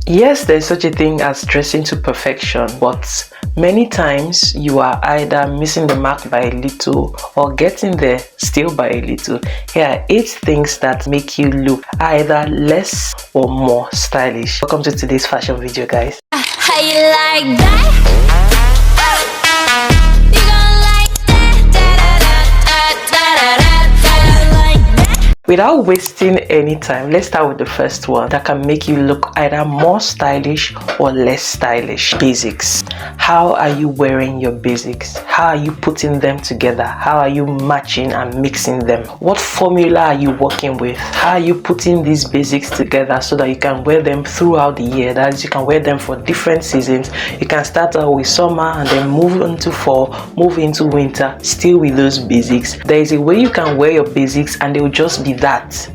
Yes, there's such a thing as dressing to perfection, but many times you are either missing the mark by a little or getting there still by a little. Here are 8 things that make you look either less or more stylish. Welcome to today's fashion video, guys. How you like that? Without wasting any time, let's start with the first one that can make you look either more stylish or less stylish. Basics. How are you wearing your basics? How are you putting them together? How are you matching and mixing them? What formula are you working with? How are you putting these basics together so that you can wear them throughout the year? That is, you can wear them for different seasons. You can start out with summer and then move into fall, move into winter, still with those basics. There is a way you can wear your basics and they will just be that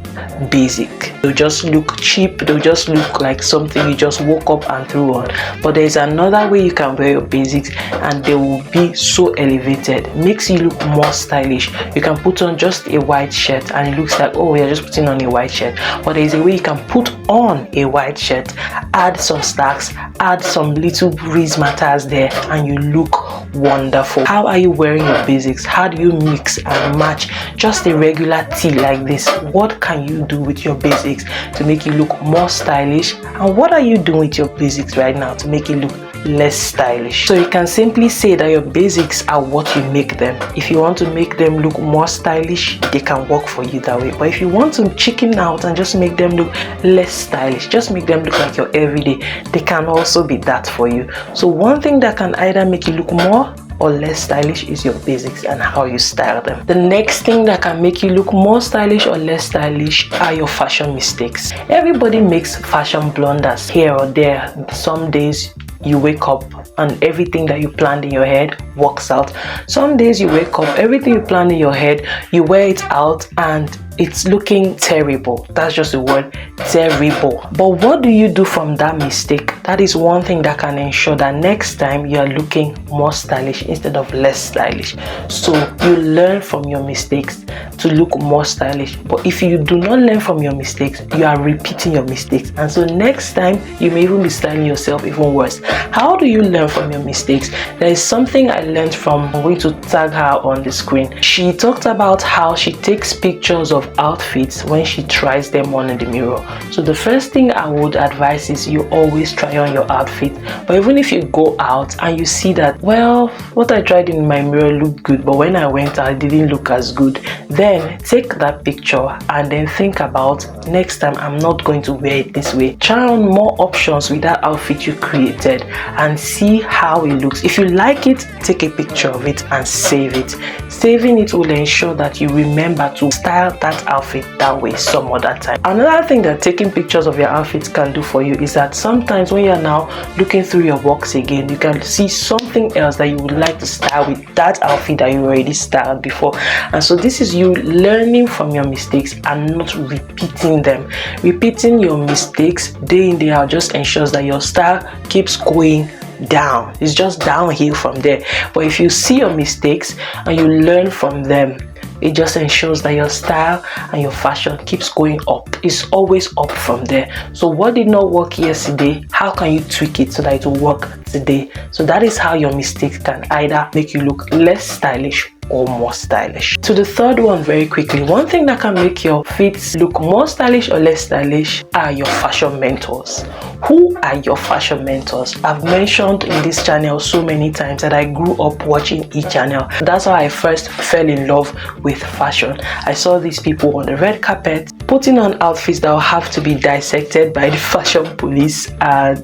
basic. They'll just look cheap, they'll just look like something you just woke up and threw on. But there's another way you can wear your basics and they will be so elevated, makes you look more stylish. You can put on just a white shirt and it looks like, oh, you're just putting on a white shirt. But there's a way you can put on a white shirt, add some stacks, add some little breeze matters there, and you look wonderful. How are you wearing your basics? How do you mix and match just a regular tee like this? What can you do with your basics to make you look more stylish? And what are you doing with your basics right now to make it look less stylish? So you can simply say that your basics are what you make them. If you want to make them look more stylish, they can work for you that way. But if you want to chicken out and just make them look less stylish, just make them look like your everyday, they can also be that for you. So one thing that can either make you look more or less stylish is your basics and how you style them. The next thing that can make you look more stylish or less stylish are your fashion mistakes. Everybody makes fashion blunders here or there. Some days you wake up and everything that you planned in your head works out. Some days you wake up, everything you planned in your head, you wear it out and it's looking terrible. That's just the word, terrible. But what do you do from that mistake? That is one thing that can ensure that next time you are looking more stylish instead of less stylish. So you learn from your mistakes to look more stylish. But if you do not learn from your mistakes, you are repeating your mistakes. And so next time you may even be styling yourself even worse. How do you learn from your mistakes? There is something I learned from, I'm going to tag her on the screen. She talked about how she takes pictures of outfits when she tries them on in the mirror. So the first thing I would advise is you always try on your outfit. But even if you go out and you see that, well, what I tried in my mirror looked good, but when I went out it didn't look as good, then take that picture and then think about, next time I'm not going to wear it this way. Try on more options with that outfit you created and see how it looks. If you like it, take a picture of it and save it. Saving it will ensure that you remember to style that outfit that way some other time. Another thing that taking pictures of your outfits can do for you is that sometimes when you're now looking through your box again, you can see something else that you would like to style with that outfit that you already styled before. And so this is you learning from your mistakes and not repeating them. Repeating your mistakes day in, day out just ensures that your style keeps going down. It's just downhill from there. But if you see your mistakes and you learn from them, it just ensures that your style and your fashion keeps going up. It's always up from there. So what did not work yesterday, how can you tweak it so that it will work today? So that is how your mistakes can either make you look less stylish or more stylish. To the third one very quickly, one thing that can make your fits look more stylish or less stylish are your fashion mentors. Who are your fashion mentors? I've mentioned in this channel so many times that I grew up watching e-channel. That's how I first fell in love with fashion. I saw these people on the red carpet putting on outfits that will have to be dissected by the fashion police.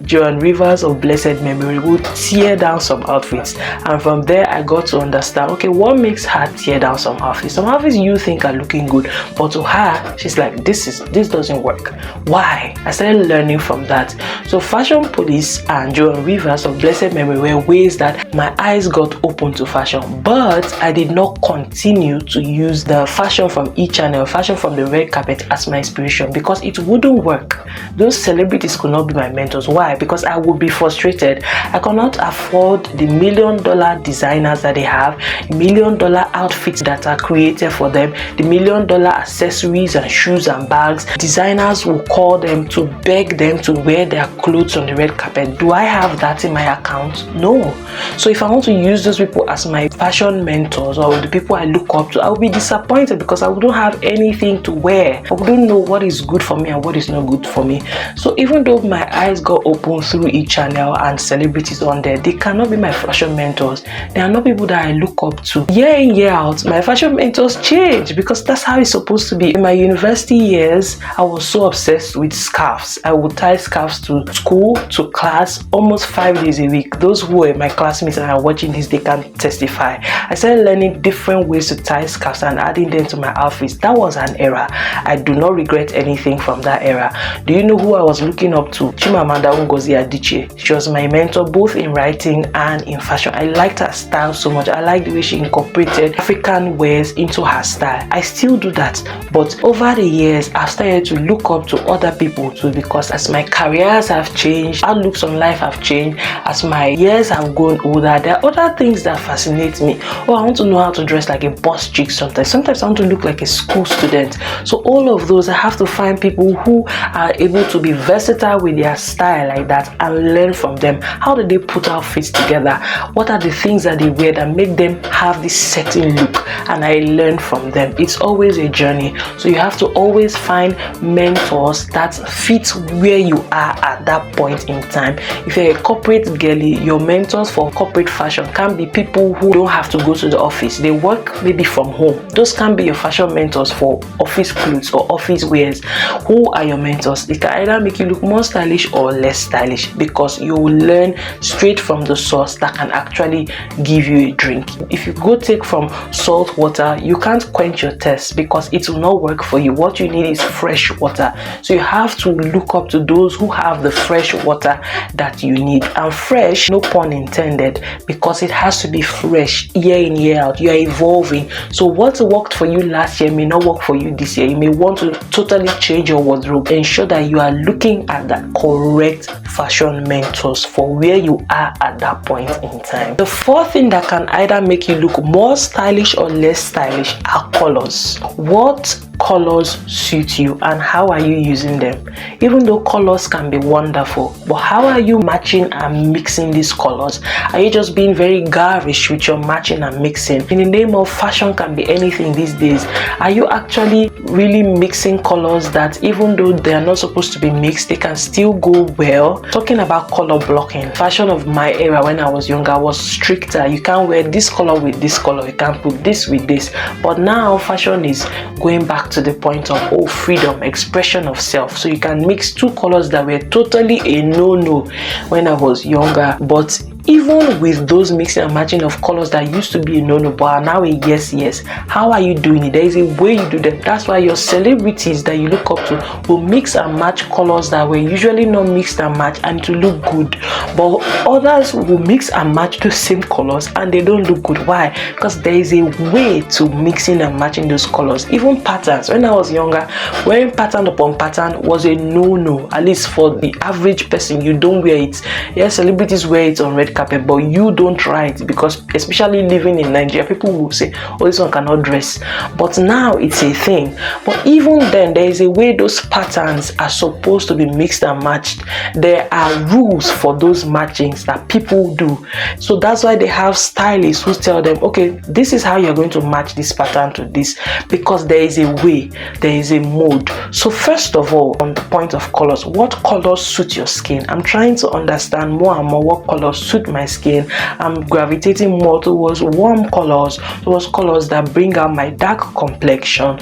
Joan Rivers of blessed memory would tear down some outfits, and from there I got to understand, okay, what makes her tear down some outfits? Some outfits you think are looking good, but to her she's like, this doesn't work. Why? I started learning from that. So fashion police and Joan Rivers of blessed memory were ways that my eyes got open to fashion, but I did not continue to use the fashion from e-channel, fashion from the red carpet as my inspiration, because it wouldn't work. Those celebrities could not be my mentors. Why? Because I would be frustrated. I cannot afford the $1 million designers that they have, $1 million outfits that are created for them, the $1 million accessories and shoes and bags. Designers will call them to beg them to wear their clothes on the red carpet. Do I have that in my account? No. So if I want to use those people as my fashion mentors or the people I look up to, I will be disappointed because I wouldn't have anything to wear. I wouldn't know what is good for me and what is not good for me. So even though my eyes got open through each channel and celebrities on there, they cannot be my fashion mentors. They are not people that I look up to. Year in, year out, my fashion mentors change because that's how it's supposed to be. In my university years, I was so obsessed with scarves. I would tie scarves to school, to class, almost 5 days a week. Those who were my classmates and are watching this, they can testify. I started learning different ways to tie scarves and adding them to my outfits. That was an era. I do not regret anything from that era. Do you know who I was looking up to? Chimamanda Ngozi Adichie. She was my mentor both in writing and in fashion. I liked her style so much. I liked the way she incorporated African wears into her style. I still do that, but over the years I've started to look up to other people too, because as my careers have changed, outlooks on life have changed, as my years have grown older, there are other things that fascinate me. Oh, I want to know how to dress like a boss chick sometimes I want to look like a school student. So all of those, I have to find people who are able to be versatile with their style like that and learn from them. How do they put outfits together? What are the things that they wear that make them have this certain look? And I learn from them. It's always a journey. So you have to always find mentors that fit where you are at that point in time. If you're a corporate girly, your mentors for corporate fashion can be people who don't have to go to the office. They work maybe from home. Those can be your fashion mentors for office clothes or office wears. Who are your mentors? It can either make you look more stylish or less stylish, because you will learn straight from the source that can actually give you a drink. If you go take from salt water, you can't quench your thirst because it will not work for you. What you need is fresh water. So you have to look up to those who have the fresh water that you need. And fresh, no pun intended, because it has to be fresh year in, year out. You are evolving. So what worked for you last year may not work for you this year. You may want to totally change your wardrobe. Ensure that you are looking at the correct fashion mentors for where you are at that point in time. The fourth thing that can either make you look more stylish or less stylish are colors. What colors suit you and how are you using them? Even though colors can be wonderful, but how are you matching and mixing these colors? Are you just being very garish with your matching and mixing? In the name of fashion can be anything these days. Are you actually really mixing colors that even though they are not supposed to be mixed, they can still go well? Talking about color blocking, fashion of my era when I was younger was stricter. You can't wear this color with this color, you can't put this with this. But now fashion is going back to the point of freedom, expression of self. So you can mix two colors that were totally a no-no when I was younger, but even with those mixing and matching of colors that used to be a no-no but are now a yes, how are you doing it? There is a way you do them. That's why your celebrities that you look up to will mix and match colors that were usually not mixed and matched and to look good, but others will mix and match the same colors and they don't look good. Why? Because there is a way to mixing and matching those colors. Even patterns. When I was younger, wearing pattern upon pattern was a no-no, at least for the average person. You don't wear it. Yes, celebrities wear it on red carpet, but you don't try it, because especially living in Nigeria, people will say, oh, this one cannot dress. But now it's a thing. But even then, there is a way those patterns are supposed to be mixed and matched. There are rules for those matchings that people do. So that's why they have stylists who tell them, okay, this is how you're going to match this pattern to this, because there is a way, there is a mode. So first of all, on the point of colors, what colors suit your skin? I'm trying to understand more and more what colors suit my skin. I'm gravitating more towards warm colors, towards colors that bring out my dark complexion,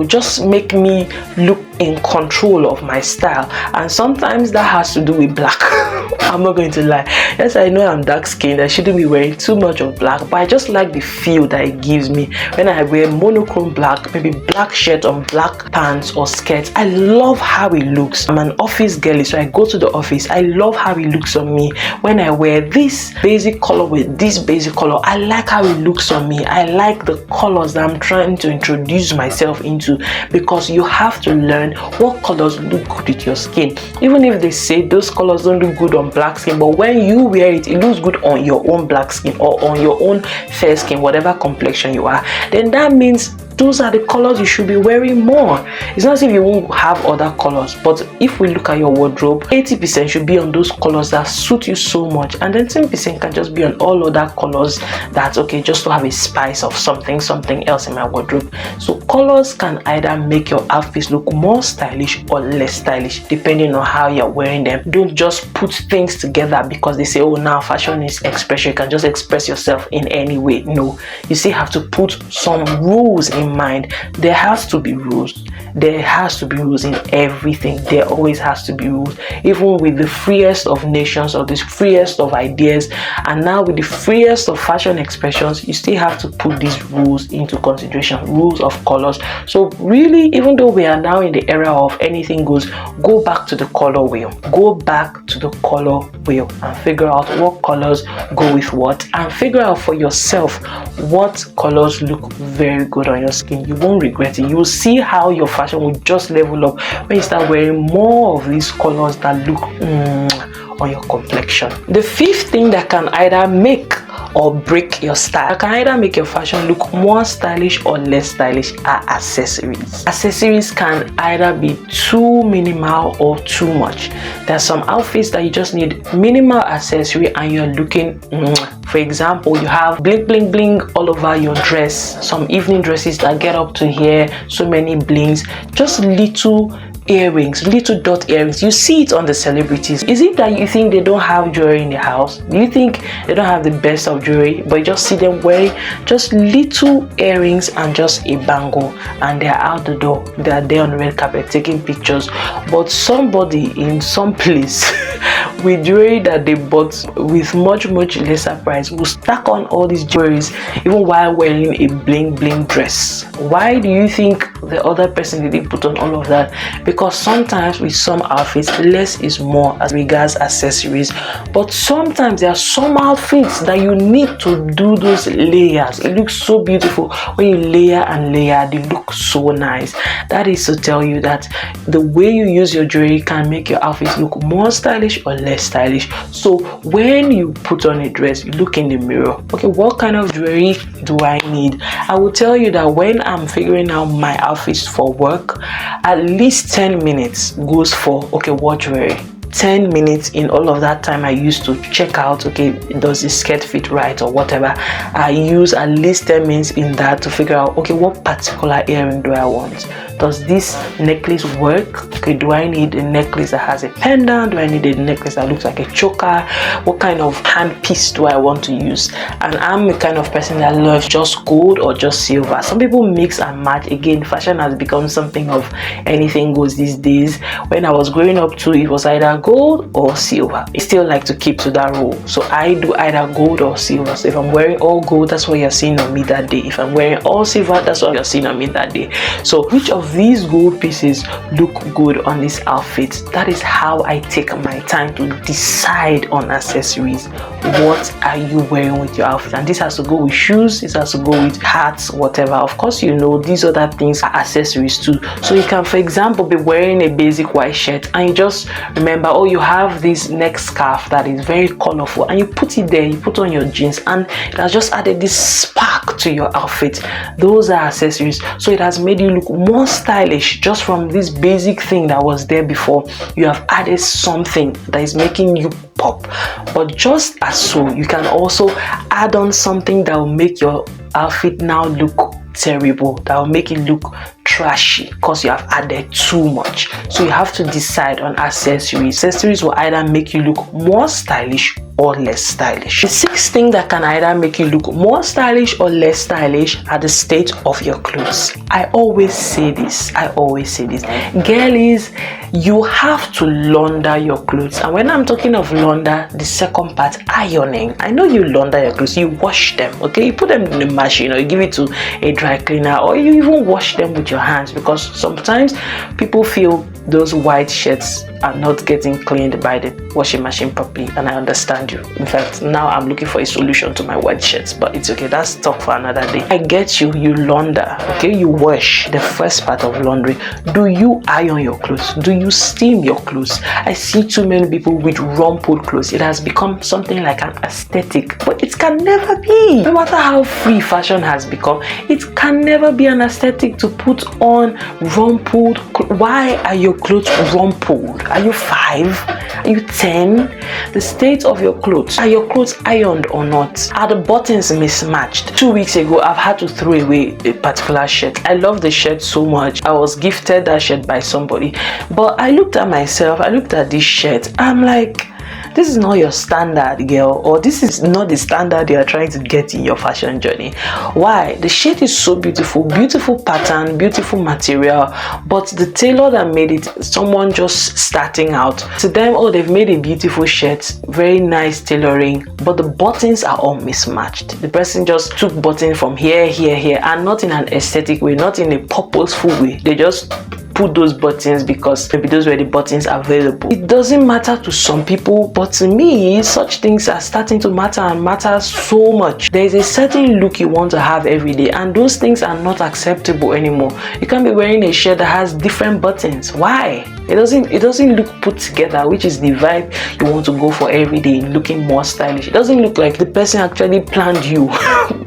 just make me look in control of my style. And sometimes that has to do with black. I'm not going to lie. Yes, I know I'm dark skinned, I shouldn't be wearing too much of black, but I just like the feel that it gives me when I wear monochrome black, maybe black shirt on black pants or skirts. I love how it looks. I'm an office girly, so I go to the office. I love how it looks on me. When I wear this basic color with this basic color, I like how it looks on me. I like the colors that I'm trying to introduce myself into, because you have to learn determine what colors look good with your skin. Even if they say those colors don't look good on black skin, but when you wear it, it looks good on your own black skin or on your own fair skin, whatever complexion you are, then that means those are the colors you should be wearing more. It's not as if you won't have other colors, but if we look at your wardrobe, 80% should be on those colors that suit you so much, and then 10% can just be on all other colors that's okay, just to have a spice of something else in my wardrobe. So colors can either make your outfits look more stylish or less stylish depending on how you're wearing them. Don't just put things together because they say, oh, now fashion is expression, you can just express yourself in any way. No, you still have to put some rules in mind. There has to be rules. There has to be rules in everything. There always has to be rules, even with the freest of nations or the freest of ideas, and now with the freest of fashion expressions, you still have to put these rules into consideration. Rules of colors. So really, even though we are now in the era of anything goes, go back to the color wheel. Go back to the color wheel and figure out what colors go with what, and figure out for yourself what colors look very good on your skin. You won't regret it. You will see how your fashion will just level up when you start wearing more of these colors that look on your complexion. The fifth thing that can either make or break your style, can either make your fashion look more stylish or less stylish, are accessories. Accessories can either be too minimal or too much. There's some outfits that you just need minimal accessory and you're looking for example, you have bling bling bling all over your dress, some evening dresses that get up to here, so many blings, just little earrings, little dot earrings. You see it on the celebrities. Is it that you think they don't have jewelry in the house? Do you think they don't have the best of jewelry, but you just see them wearing just little earrings and just a bangle, and they're out the door, they're there on the red carpet taking pictures? But somebody in some place with jewelry that they bought with much lesser price will stack on all these jewelries even while wearing a bling bling dress. Why do you think the other person didn't put on all of that? Because sometimes with some outfits, less is more as regards accessories, but sometimes there are some outfits that you need to do those layers. It looks so beautiful when you layer and layer. They look so nice. That is to tell you that the way you use your jewelry can make your outfits look more stylish or less stylish. So when you put on a dress, you look in the mirror. Okay, what kind of jewelry do I need? I will tell you that when I'm figuring out my outfits for work, at least 10 minutes goes for, okay, what jewelry? 10 minutes. In all of that time I used to check out, okay, does this skirt fit right or whatever. I use at least 10 minutes in that to figure out, okay, what particular earring do I want? Does this necklace work? Okay, do I need a necklace that has a pendant? Do I need a necklace that looks like a choker? What kind of handpiece do I want to use? And I'm the kind of person that loves just gold or just silver. Some people mix and match. Again, fashion has become something of anything goes these days. When I was growing up too, it was either gold or silver. I still like to keep to that rule. So I do either gold or silver. So if I'm wearing all gold, that's what you're seeing on me that day. If I'm wearing all silver, that's what you're seeing on me that day. So which of these gold pieces look good on this outfit? That is how I take my time to decide on accessories. What are you wearing with your outfit? And this has to go with shoes, this has to go with hats, whatever. Of course, you know, these other things are accessories too. So you can, for example, be wearing a basic white shirt and you just remember, oh, you have this neck scarf that is very colorful, and you put it there, you put on your jeans, and it has just added this spark to your outfit. Those are accessories. So it has made you look more stylish just from this basic thing that was there before. You have added something that is making you pop. But just as so, you can also add on something that will make your outfit now look terrible, that will make it look trashy because you have added too much. So you have to decide on accessories. Accessories will either make you look more stylish or less stylish. The sixth thing that can either make you look more stylish or less stylish are the state of your clothes. I always say this. Girlies, you have to launder your clothes. And when I'm talking of launder, the second part, ironing. I know you launder your clothes, you wash them, okay? You put them in the machine or you give it to a dry cleaner, or you even wash them with your your hands, because sometimes people feel those white shirts are not getting cleaned by the washing machine properly, and I understand you. In fact, now I'm looking for a solution to my white shirts, but it's okay, that's talk for another day. I get you. You launder, okay, you wash. The first part of laundry, do you iron your clothes? Do you steam your clothes? I see too many people with rumpled clothes. It has become something like an aesthetic, but it can never be. No matter how free fashion has become, it can never be an aesthetic to put on rumpled. Why are your clothes rumpled? Are you 5? Are you 10? The state of your clothes. Are your clothes ironed or not? Are the buttons mismatched? 2 weeks ago, I've had to throw away a particular shirt. I love the shirt so much. I was gifted that shirt by somebody. But I looked at myself, I looked at this shirt. I'm like, this is not your standard, girl, or this is not the standard you are trying to get in your fashion journey. Why? The shirt is so beautiful, beautiful pattern, beautiful material, but the tailor that made it, someone just starting out. To them, oh, they've made a beautiful shirt, very nice tailoring, but the buttons are all mismatched. The person just took button from here, and not in an aesthetic way, not in a purposeful way. They just put those buttons because maybe those were the buttons available. It doesn't matter to some people, but to me, such things are starting to matter, and matter so much. There is a certain look you want to have every day, and those things are not acceptable anymore. You can't be wearing a shirt that has different buttons. Why? It doesn't look put together, which is the vibe you want to go for every day, looking more stylish. It doesn't look like the person actually planned you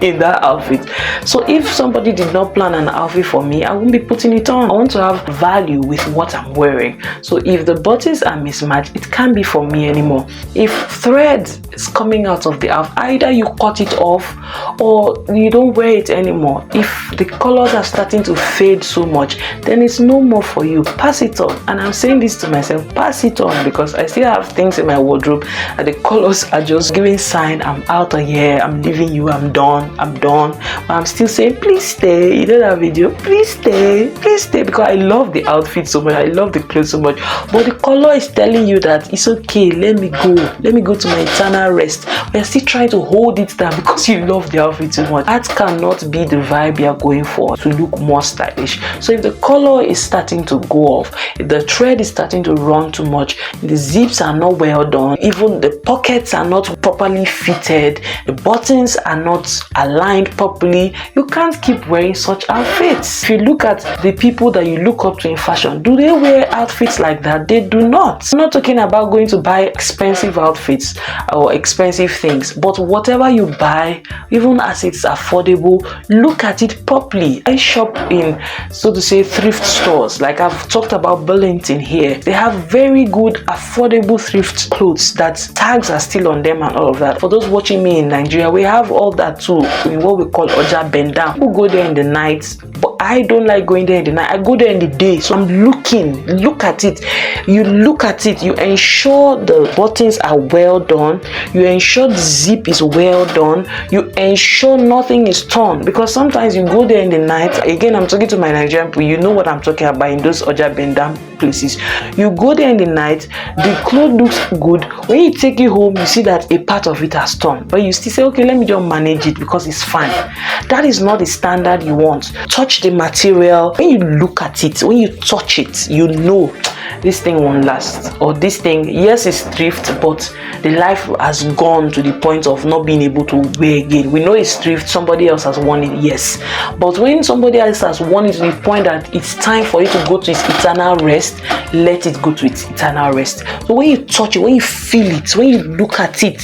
in that outfit. So if somebody did not plan an outfit for me, I won't be putting it on. I want to have value with what I'm wearing. So if the buttons are mismatched, it can't be for me anymore. If thread is coming out of the outfit, either you cut it off or you don't wear it anymore. If the colors are starting to fade so much, then it's no more for you. Pass it on. And I'm saying this to myself, pass it on, because I still have things in my wardrobe and the colors are just giving sign I'm out of here, I'm leaving you, I'm done. But I'm still saying, please stay. You know that video? Please stay, because I love the outfit so much, I love the clothes so much, but the color is telling you that it's okay, let me go to my eternal rest. But you're still trying to hold it down because you love the outfit so much. That cannot be the vibe you're going for to look more stylish. So if the color is starting to go off, if the thread is starting to run too much, the zips are not well done, even the pockets are not properly fitted, the buttons are not aligned properly, you can't keep wearing such outfits. If you look at the people that you look up to in fashion, do they wear outfits like that? They do not. I'm not talking about going to buy expensive outfits or expensive things, but whatever you buy, even as it's affordable, look at it properly. I shop in, so to say, thrift stores. Like I've talked about Burlington here. They have very good affordable thrift clothes that tags are still on them and all of that. For those watching me in Nigeria, we have all that too in what we call Oja Bendam. We go there in the night, but I don't like going there in the night. I go there in the day. So I'm looking, look at it. You look at it, you ensure the buttons are well done, you ensure the zip is well done, you ensure nothing is torn, because sometimes you go there in the night. Again, I'm talking to my Nigerian people, you know what I'm talking about in those Oja Bendam places. You go there in the night, the clothes looks good. When you take it home, you see that a part of it has torn, but you still say, okay, let me just manage it because it's fine. That is not the standard you want. Touch the material. When you look at it, when you touch it, you know this thing won't last, or this thing, yes, it's thrift, but the life has gone to the point of not being able to wear again. We know it's thrift, somebody else has worn it, yes, but when somebody else has worn it to the point that it's time for it to go to its eternal rest, let it go to its eternal rest. So when you touch it, when you feel it, when you look at it,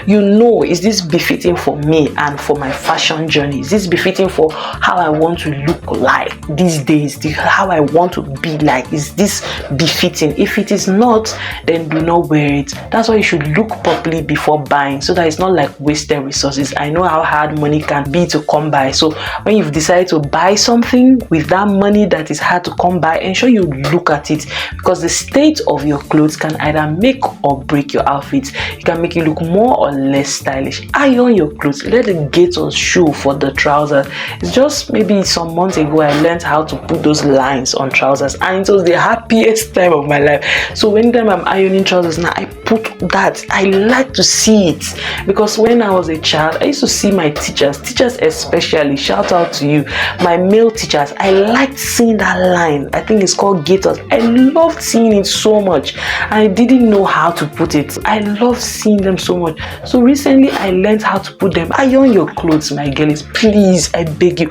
you know, is this befitting for me and for my fashion journey? Is this befitting for how I want to look like these days, how I want to be like? Is this befitting? If it is not, then do not wear it. That's why you should look properly before buying, so that it's not like wasted resources. I know how hard money can be to come by. So when you've decided to buy something with that money that is hard to come by, ensure you look at it, because the state of your clothes can either make or break your outfit. It can make you look more or less stylish. Iron your clothes. Let the gaiters show for the trousers. It's just maybe some months ago I learned how to put those lines on trousers, and it was the happiest time time of my life. So anytime I'm ironing trousers now, I put that. I like to see it, because when I was a child, I used to see my teachers especially, shout out to you, my male teachers. I liked seeing that line. I think it's called gaiters. I loved seeing it so much. I didn't know how to put it. I love seeing them so much. So recently I learned how to put them. Iron your clothes, my girlies, please, I beg you.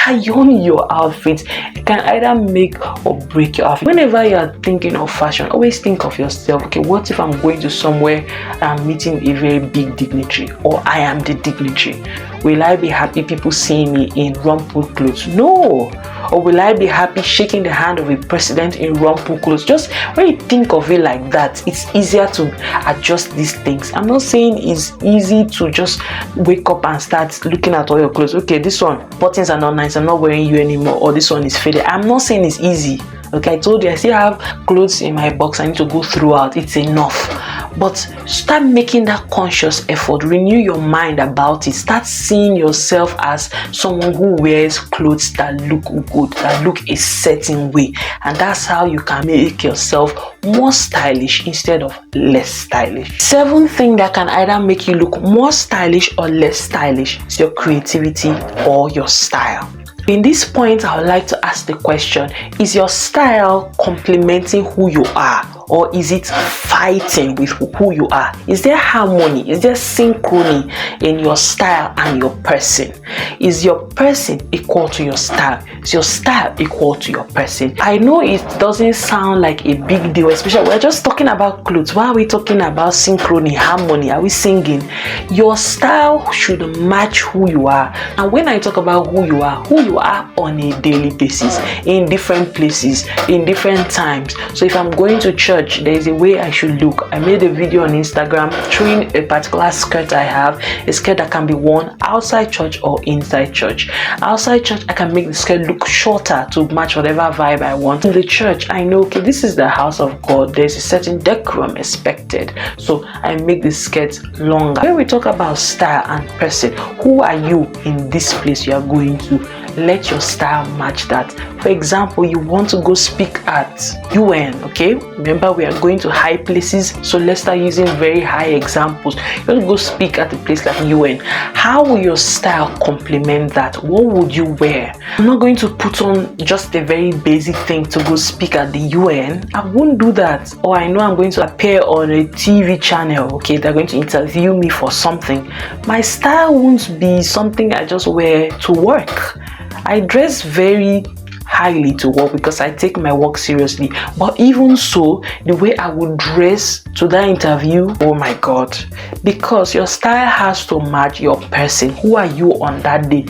Iron your outfit. It can either make or break your outfit. Whenever you are thinking of fashion, always think of yourself. Okay, what if I'm going to somewhere and I'm meeting a very big dignitary, or I am the dignitary? Will I be happy people seeing me in rumpled clothes? No. Or will I be happy shaking the hand of a president in rumpled clothes? Just when you think of it like that, it's easier to adjust these things. I'm not saying it's easy to just wake up and start looking at all your clothes. Okay, this one, buttons are not nice, I'm not wearing you anymore, or this one is faded. I'm not saying it's easy. Okay, I told you I still have clothes in my box I need to go throughout. It's enough. But start making that conscious effort. Renew your mind about it. Start seeing yourself as someone who wears clothes that look good, that look a certain way. And that's how you can make yourself more stylish instead of less stylish. 7th thing that can either make you look more stylish or less stylish is your creativity or your style. In this point, I would like to ask the question, is your style complementing who you are, or is it fighting with who you are? Is there harmony? Is there synchrony in your style and your person? Is your person equal to your style? Is your style equal to your person? I know it doesn't sound like a big deal, especially we're just talking about clothes. Why are we talking about synchrony, harmony? Are we singing? Your style should match who you are. And when I talk about who you are on a daily basis, in different places, in different times. So if I'm going to church, there is a way I should look. I made a video on Instagram showing a particular skirt I have, a skirt that can be worn outside church or inside church. Outside church, I can make the skirt look shorter to match whatever vibe I want. In the church, I know, okay, this is the house of God. There's a certain decorum expected. So I make the skirt longer. When we talk about style and person, who are you in this place you are going to? Let your style match that. For example, you want to go speak at UN, okay? Remember, we are going to high places, so let's start using very high examples. You want to go speak at a place like UN. How will your style complement that? What would you wear? I'm not going to put on just a very basic thing to go speak at the UN. I won't do that. Or I know I'm going to appear on a TV channel, okay? They're going to interview me for something. My style won't be something I just wear to work. I dress very highly to work because I take my work seriously, but even so, the way I would dress to that interview, oh my god, because your style has to match your person. Who are you on that day?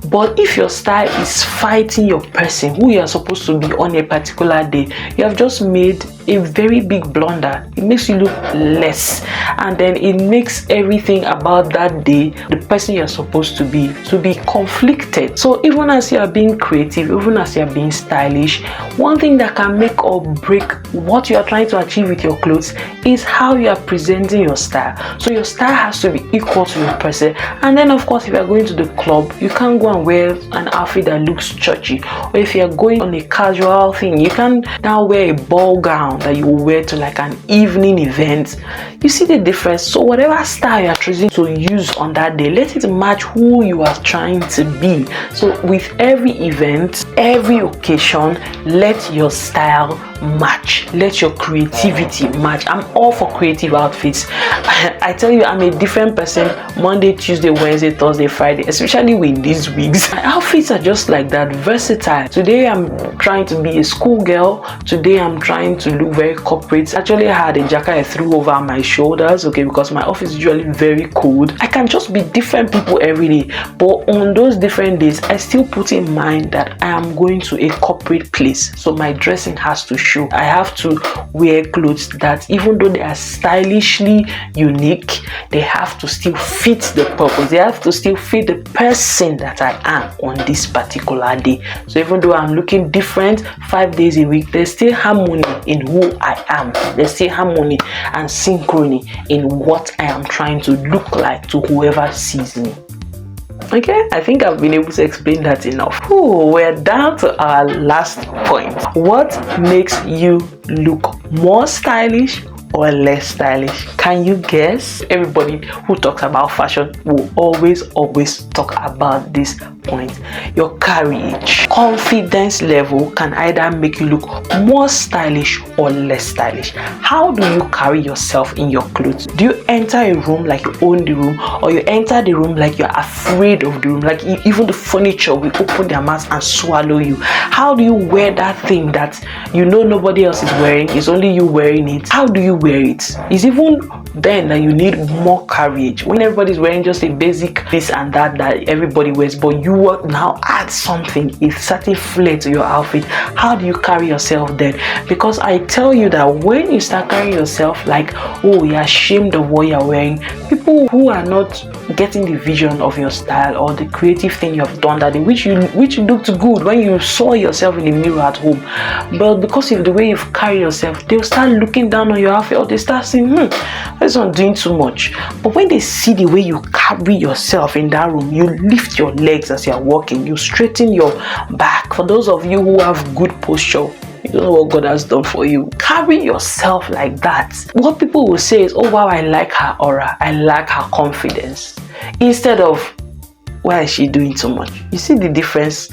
But if your style is fighting your person, who you are supposed to be on a particular day, you have just made a very big blunder. It makes you look less, and then it makes everything about that day, the person you're supposed to be conflicted. So even as you are being creative, even as you are being stylish, one thing that can make or break what you are trying to achieve with your clothes is how you are presenting your style. So your style has to be equal to your person. And then of course, if you are going to the club, you can't go and wear an outfit that looks churchy. Or if you are going on a casual thing, you can now wear a ball gown that you will wear to like an evening event. You see the difference? So whatever style you are choosing to use on that day, let it match who you are trying to be. So with every event, every occasion, let your style match, let your creativity match. I'm all for creative outfits. I tell you, I'm a different person Monday, Tuesday, Wednesday, Thursday, Friday, especially with these wigs. My outfits are just like that, versatile. Today I'm trying to be a schoolgirl. Today I'm trying to look very corporate. Actually, I had a jacket I threw over my shoulders, okay, because my office is usually very cold. I can just be different people every day, but on those different days, I still put in mind that I am going to a corporate place, so my dressing has to show. I have to wear clothes that, even though they are stylishly unique, they have to still fit the purpose. They have to still fit the person that I am on this particular day. So even though I'm looking different 5 days a week, there's still harmony in who I am. There's still harmony and synchrony in what I am trying to look like to whoever sees me. Okay, I think I've been able to explain that enough. Ooh, we're down to our last point. What makes you look more stylish or less stylish? Can you guess? Everybody who talks about fashion will always talk about this point. Your carriage, confidence level can either make you look more stylish or less stylish. How do you carry yourself in your clothes? Do you enter a room like you own the room, or you enter the room like you're afraid of the room, like even the furniture will open their mouths and swallow you? How do you wear that thing that you know nobody else is wearing, it's only you wearing it? How do you wear it? It's even then that you need more courage. When everybody's wearing just a basic this and that everybody wears, but you now add something, a certain flair to your outfit. How do you carry yourself then? Because I tell you that when you start carrying yourself like, oh, you're ashamed of what you're wearing, people who are not getting the vision of your style or the creative thing you have done that day, which looked good when you saw yourself in the mirror at home, but because of the way you've carried yourself, they'll start looking down on your outfit, or they start saying, this one's doing too much. But when they see the way you carry yourself in that room, you lift your legs as you're walking, you straighten your back. For those of you who have good posture, you don't know what God has done for you. Carry yourself like that. What people will say is, oh wow, I like her aura, I like her confidence, instead of, why is she doing too much? You see the difference?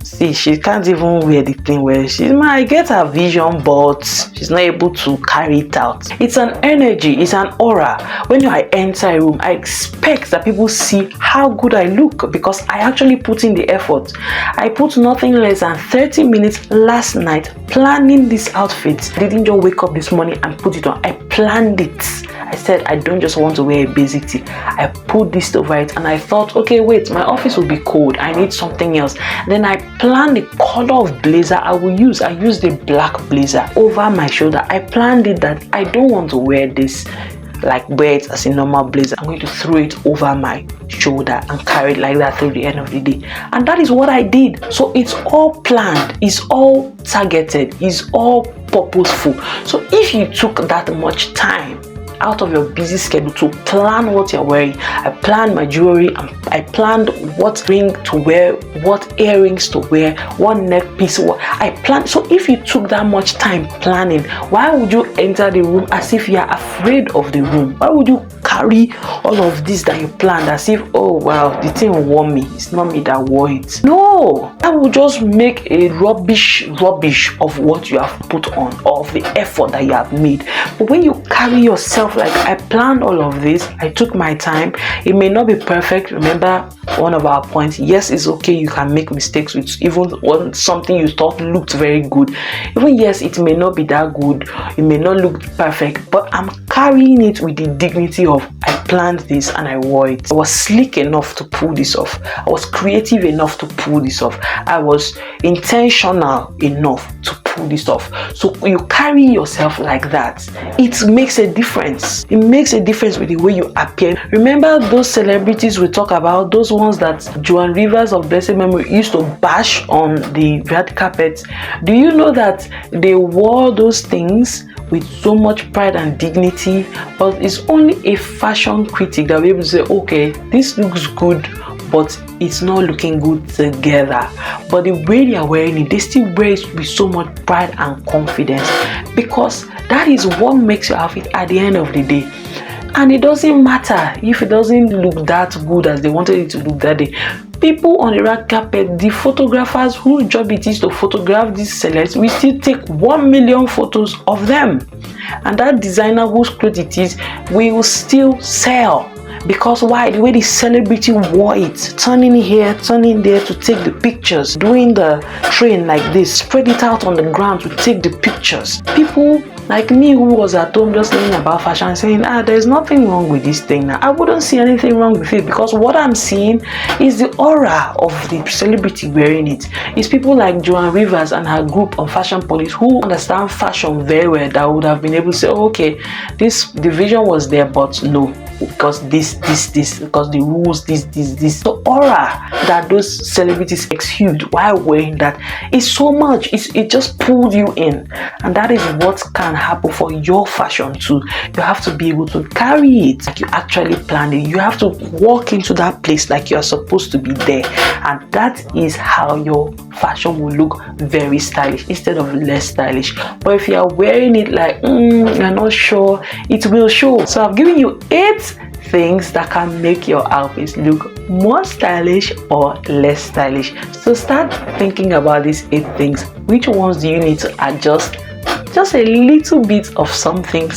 See, she can't even wear the thing where she might get her vision, but she's not able to carry it out. It's an energy, it's an aura. When I enter a room, I expect that people see how good I look, because I actually put in the effort. I put nothing less than 30 minutes last night planning this outfit. I didn't just wake up this morning and put it on. I planned it. I said, I don't just want to wear a basic tee. I put this over it, and I thought, okay, wait, my office will be cold. I need something else. Then I planned the color of blazer I will use. I used a black blazer over my shoulder. I planned it that I don't want to wear this, like wear it as a normal blazer. I'm going to throw it over my shoulder and carry it like that till the end of the day. And that is what I did. So it's all planned, it's all targeted, it's all purposeful. So if you took that much time out of your busy schedule to plan what you're wearing, I planned my jewelry, I planned what ring to wear, what earrings to wear, what neck piece, I planned. So if you took that much time planning, why would you enter the room as if you're afraid of the room? Why would you carry all of this that you planned as if, oh wow, the thing wore me, it's not me that wore it? No, I will just make a rubbish of what you have put on, of the effort that you have made. But when you carry yourself like, I planned all of this, I took my time, it may not be perfect. Remember one of our points, yes, it's okay, you can make mistakes with even when something you thought looked very good. Even yes, it may not be that good, it may not look perfect, but I'm carrying it with the dignity of, I planned this and I wore it. I was slick enough to pull this off. I was creative enough to pull this off. I was intentional enough to pull this off. So you carry yourself like that, it makes a difference. It makes a difference with the way you appear. Remember those celebrities we talk about, those ones that Joan Rivers of blessed memory used to bash on the red carpet? Do you know that they wore those things with so much pride and dignity, but it's only a fashion critic that will be able to say, okay, this looks good, but it's not looking good together. But the way they are wearing it, they still wear it with so much pride and confidence, because that is what makes your outfit at the end of the day. And it doesn't matter if it doesn't look that good as they wanted it to look that day. People on the red carpet, the photographers whose job it is to photograph these celebs, we still take 1 million photos of them. And that designer whose clothes it is will still sell. Because why? The way the celebrity wore it, turning here, turning there to take the pictures, doing the train like this, spread it out on the ground to take the pictures. People like me who was at home just learning about fashion saying, there's nothing wrong with this thing now. I wouldn't see anything wrong with it, because what I'm seeing is the aura of the celebrity wearing it. It's people like Joan Rivers and her group on Fashion Police who understand fashion very well, that would have been able to say, okay, the vision was there, but no, because this, because the rules, this. The aura that those celebrities exude while wearing that is so much. It just pulled you in, and that is what can happen for your fashion too. You have to be able to carry it like you actually planned it. You have to walk into that place like you are supposed to be there, and that is how your fashion will look very stylish instead of less stylish. But if you are wearing it like you're not sure, it will show. So I've given you 8 things that can make your outfits look more stylish or less stylish. So start thinking about these 8 things. Which ones do you need to adjust just a little bit of something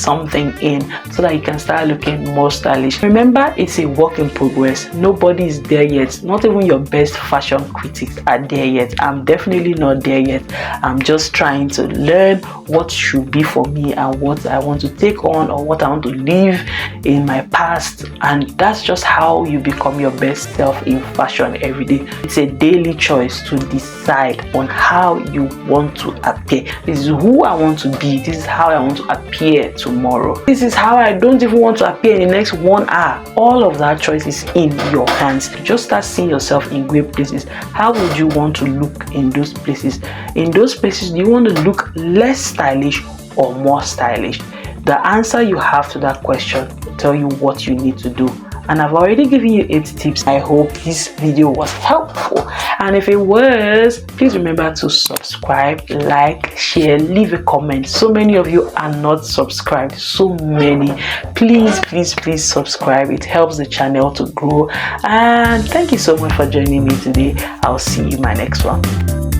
in, so that you can start looking more stylish? Remember, it's a work in progress. Nobody is there yet. Not even your best fashion critics are there yet. I'm definitely not there yet. I'm just trying to learn what should be for me and what I want to take on, or what I want to leave in my past. And that's just how you become your best self in fashion every day. It's a daily choice to decide on how you want to appear. This is who I want to be. This is how I want to appear tomorrow. This is how I don't even want to appear in the next 1 hour. All of that choice is in your hands. Just start seeing yourself in great places. How would you want to look in those places? In those places, do you want to look less stylish or more stylish? The answer you have to that question will tell you what you need to do. And I've already given you 8 tips. I hope this video was helpful, and if it was, please remember to subscribe, like, share, leave a comment. So many of you are not subscribed, so many. Please subscribe. It helps the channel to grow. And thank you so much for joining me today. I'll see you in my next one.